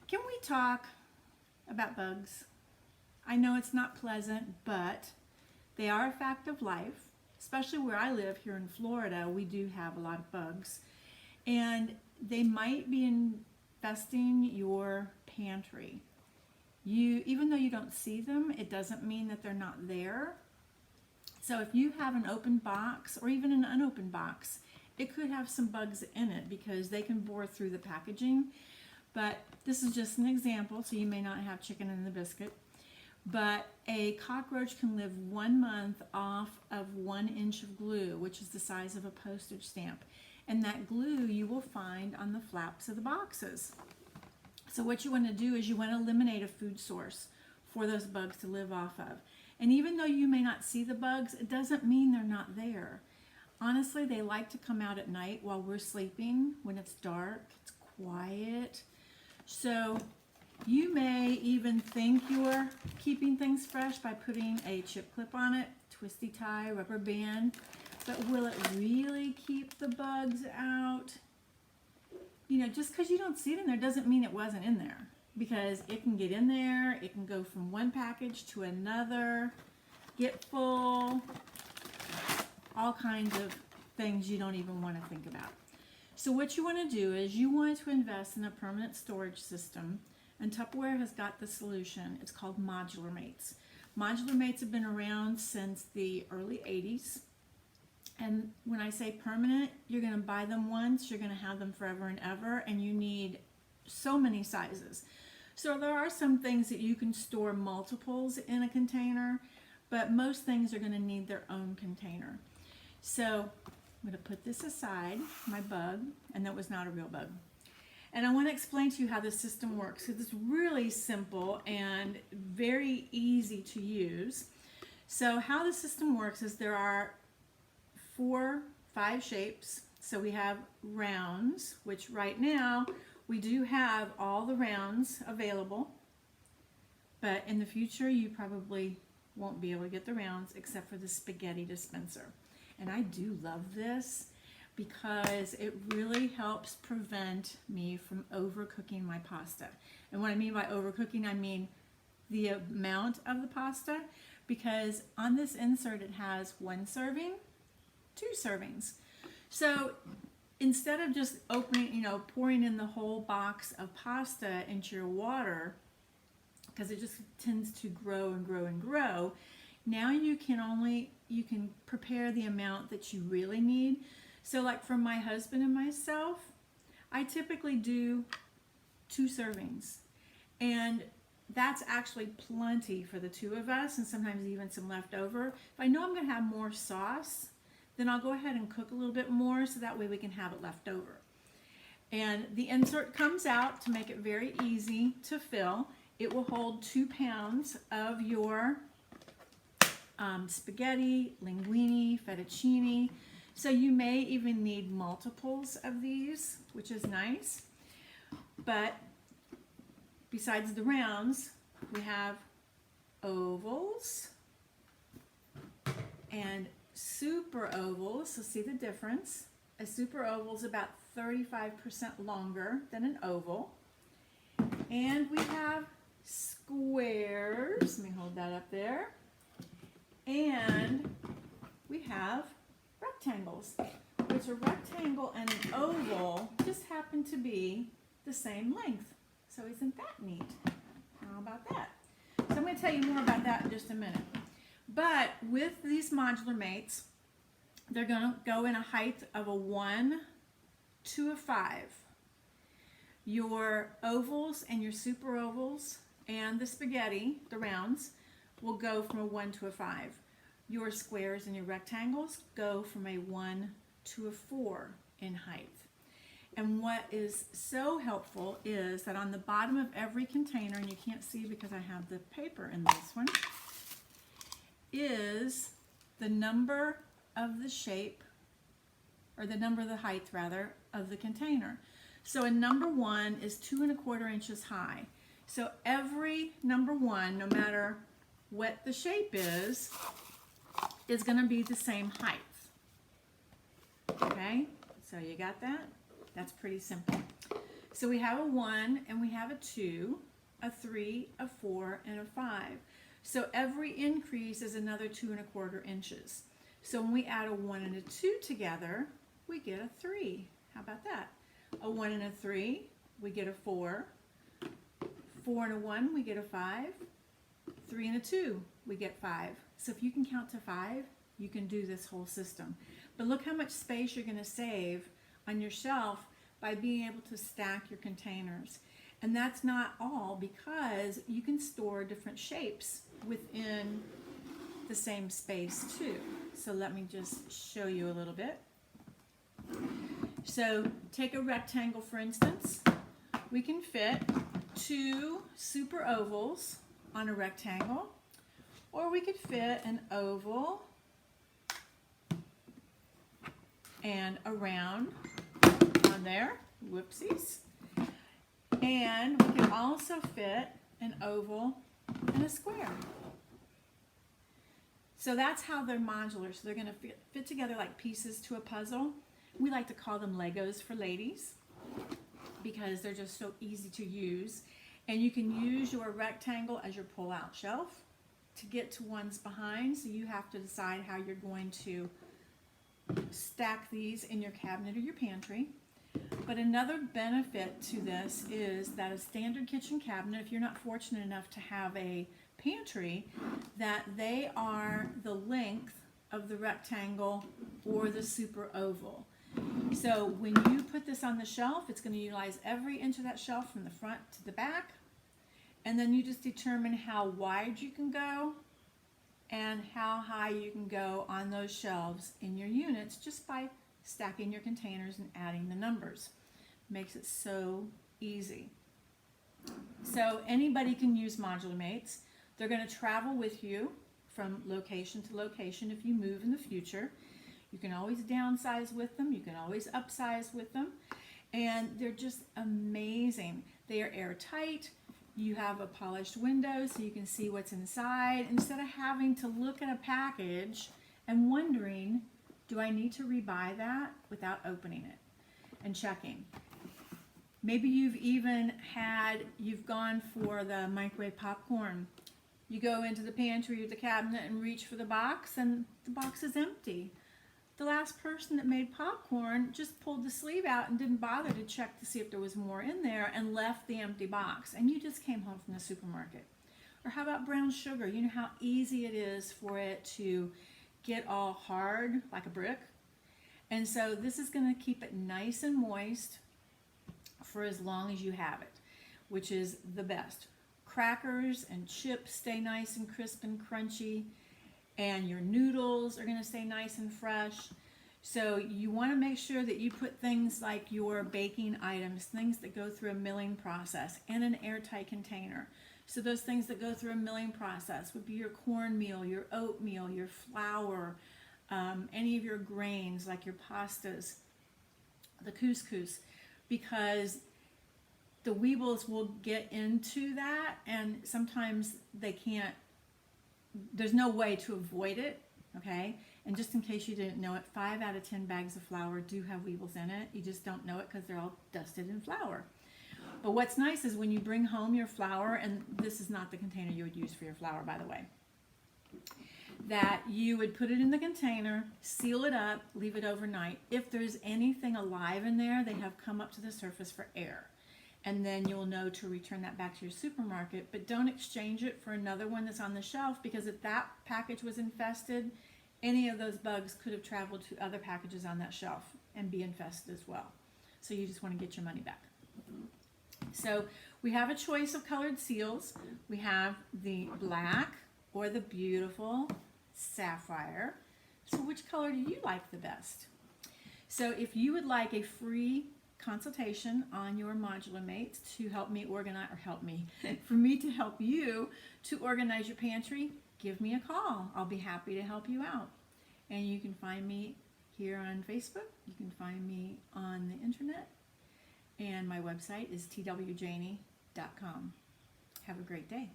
Can we talk about bugs? I know it's not pleasant, but they are a fact of life. Especially where I live here in Florida, we do have a lot of bugs. And they might be infesting your pantry. Even though you don't see them, it doesn't mean that they're not there. So if you have an open box or even an unopened box, it could have some bugs in it because they can bore through the packaging. But this is just an example, so you may not have chicken in the biscuit. But a cockroach can live 1 month off of 1 inch of glue, which is the size of a postage stamp. And that glue you will find on the flaps of the boxes. So what you want to do is you want to eliminate a food source for those bugs to live off of. And even though you may not see the bugs, it doesn't mean they're not there. Honestly, they like to come out at night while we're sleeping, when it's dark, it's quiet. So you may even think you're keeping things fresh by putting a chip clip on it, twisty tie, rubber band, but will it really keep the bugs out? You know, just because you don't see it in there doesn't mean it wasn't in there, because it can get in there, it can go from one package to another, get full, all kinds of things you don't even want to think about. So what you want to do is you want to invest in a permanent storage system, and Tupperware has got the solution. It's called Modular Mates. Modular Mates have been around since the early 80s. And when I say permanent, you're going to buy them once, you're going to have them forever and ever, and you need so many sizes. So there are some things that you can store multiples in a container, but most things are going to need their own container. So I'm going to put this aside, my bug, and that was not a real bug. And I want to explain to you how the system works, because it's really simple and very easy to use. So how the system works is there are 5 shapes. So we have rounds, which right now we do have all the rounds available, but in the future you probably won't be able to get the rounds except for the spaghetti dispenser. And I do love this because it really helps prevent me from overcooking my pasta. And what I mean by overcooking, I mean the amount of the pasta, because on this insert it has 1 serving, 2 servings. So instead of just opening, pouring in the whole box of pasta into your water, because it just tends to grow and grow and grow, now you can prepare the amount that you really need. So like for my husband and myself, I typically do 2 servings. And that's actually plenty for the 2 of us, and sometimes even some left over. If I know I'm going to have more sauce, then I'll go ahead and cook a little bit more so that way we can have it left over. And the insert comes out to make it very easy to fill. It will hold 2 pounds of your spaghetti, linguine, fettuccine. So you may even need multiples of these, which is nice. But besides the rounds, we have ovals and super ovals. So see the difference. A super oval is about 35% longer than an oval. And we have squares. Let me hold that up there. And we have rectangles, which a rectangle and an oval just happen to be the same length. So isn't that neat? How about that? So I'm going to tell you more about that in just a minute. But with these Modular Mates, they're going to go in a height of a 1 to a 5. Your ovals and your super ovals and the spaghetti, the rounds, will go from a 1 to a 5. Your squares and your rectangles go from a 1 to a 4 in height. And what is so helpful is that on the bottom of every container, and you can't see because I have the paper in this one, is the number of the shape, or the number of the height rather, of the container. So a number 1 is 2 1/4 inches high. So every number 1, no matter what the shape is going to be the same height. Okay, so you got that? That's pretty simple. So we have a 1 and we have a 2, a 3, a 4, and a 5. So every increase is another 2¼ inches. So when we add a 1 and a 2 together, we get a 3. How about that? A 1 and a 3, we get a 4. 4 and a 1, we get a 5. 3 and a 2, we get 5. So if you can count to 5, you can do this whole system. But look how much space you're going to save on your shelf by being able to stack your containers. And that's not all, because you can store different shapes within the same space too. So let me just show you a little bit. So take a rectangle, for instance. We can fit 2 super ovals on a rectangle, or we could fit an oval and a round on there. Whoopsies. And we can also fit an oval and a square. So that's how they're modular. So they're going to fit together like pieces to a puzzle. We like to call them Legos for ladies because they're just so easy to use. And you can use your rectangle as your pull-out shelf to get to ones behind. So you have to decide how you're going to stack these in your cabinet or your pantry. But another benefit to this is that a standard kitchen cabinet, if you're not fortunate enough to have a pantry, that they are the length of the rectangle or the super oval. So when you put this on the shelf, it's going to utilize every inch of that shelf from the front to the back. And then you just determine how wide you can go and how high you can go on those shelves in your units just by stacking your containers and adding the numbers. Makes it so easy. So anybody can use Modular Mates. They're going to travel with you from location to location if you move in the future. You can always downsize with them. You can always upsize with them. And they're just amazing. They are airtight. You have a polished window so you can see what's inside instead of having to look at a package and wondering, do I need to rebuy that, without opening it and checking. Maybe you've gone for the microwave popcorn. You go into the pantry or the cabinet and reach for the box and the box is empty. The last person that made popcorn just pulled the sleeve out and didn't bother to check to see if there was more in there and left the empty box. And you just came home from the supermarket. Or how about brown sugar? You know how easy it is for it to get all hard like a brick. And so this is going to keep it nice and moist for as long as you have it, which is the best. Crackers and chips stay nice and crisp and crunchy, and your noodles are going to stay nice and fresh. So you want to make sure that you put things like your baking items, things that go through a milling process, in an airtight container. So those things that go through a milling process would be your cornmeal, your oatmeal, your flour, any of your grains like your pastas, the couscous, because the weevils will get into that and sometimes they can't, there's no way to avoid it, okay? And just in case you didn't know it, 5 out of 10 bags of flour do have weevils in it. You just don't know it because they're all dusted in flour. But what's nice is when you bring home your flour, and this is not the container you would use for your flour, by the way, that you would put it in the container, seal it up, leave it overnight. If there's anything alive in there, they have come up to the surface for air. And then you'll know to return that back to your supermarket. But don't exchange it for another one that's on the shelf, because if that package was infested, any of those bugs could have traveled to other packages on that shelf and be infested as well. So you just want to get your money back. So we have a choice of colored seals. We have the black or the beautiful sapphire. So which color do you like the best? So if you would like a free consultation on your Modular Mates to help me organize, for me to help you to organize your pantry, give me a call. I'll be happy to help you out. And you can find me here on Facebook. You can find me on the internet. And my website is twjanie.com. Have a great day.